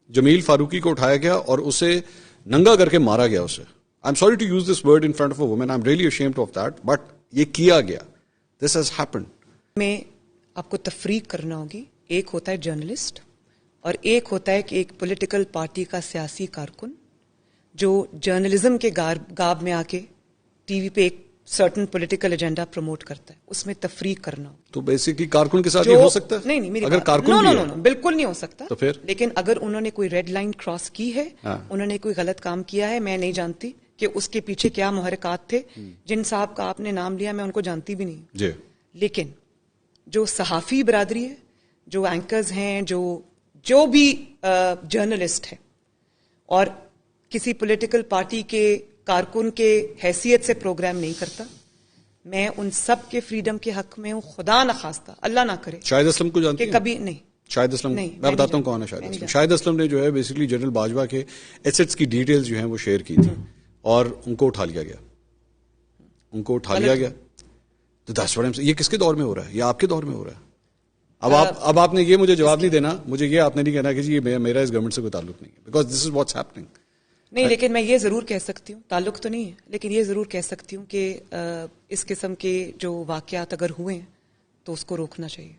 جمیل فاروقی کو اٹھایا گیا اور اسے ننگا کر کے مارا گیا اسے. I am sorry to use this word in front of a woman, I am really ashamed of that, but یہ کیا گیا. This has happened. میں آپ کو تفریق کرنا ہوگی. ایک ہوتا ہے جرنلسٹ اور ایک ہوتا ہے کہ ایک پولیٹیکل پارٹی کا سیاسی کارکن جو جرنلزم کے گاب میں آ کے ٹی وی پہ ایک سرٹن پولیٹیکل ایجنڈا پروموٹ کرتا ہے. اس میں تفریق کرنا ہوگی. تو بیسکلی کارکن کے ساتھ یہ ہو سکتا ہے؟ نہیں, میری اگر کارکن نو بالکل نہیں ہو سکتا. تو پھر لیکن اگر انہوں نے کوئی ریڈ لائن کراس کی ہے, انہوں نے کوئی غلط کام کیا ہے, میں نہیں جانتی کہ اس کے پیچھے کیا محرکات تھے. جن صاحب کا آپ نے نام لیا میں ان کو جانتی بھی نہیں جی. لیکن جو صحافی برادری ہے, جو اینکرز ہیں, جو بھی جرنلسٹ ہیں اور کسی پولیٹیکل پارٹی کے کارکن کے حیثیت سے پروگرام نہیں کرتا, میں ان سب کے فریڈم کے حق میں ہوں. خدا نخواستہ, اللہ نہ کرے. شاہد اسلم کو جانتی ہیں؟ کہ کبھی نہیں. شاہد اسلم, میں بتاتا ہوں کون ہے شاہد اسلم. شاہد اسلم نے جو ہے بیسکلی جنرل باجوہ کے ایسٹس کی ڈیٹیلز جو ہیں وہ شیئر کی تھی اور ان کو اٹھا لیا گیا. تو دس بڑے یہ کس کے دور میں ہو رہا ہے؟ یہ آپ کے دور میں ہو رہا ہے. اب آپ نے یہ مجھے جواب نہیں دینا, مجھے یہ آپ نے نہیں کہنا کہ جی یہ میرا اس گورنمنٹ سے کوئی تعلق نہیں ہے, because this is what's happening. نہیں, لیکن میں یہ ضرور کہہ سکتی ہوں, تعلق تو نہیں ہے لیکن یہ ضرور کہہ سکتی ہوں کہ اس قسم کے جو واقعات اگر ہوئے ہیں تو اس کو روکنا چاہیے.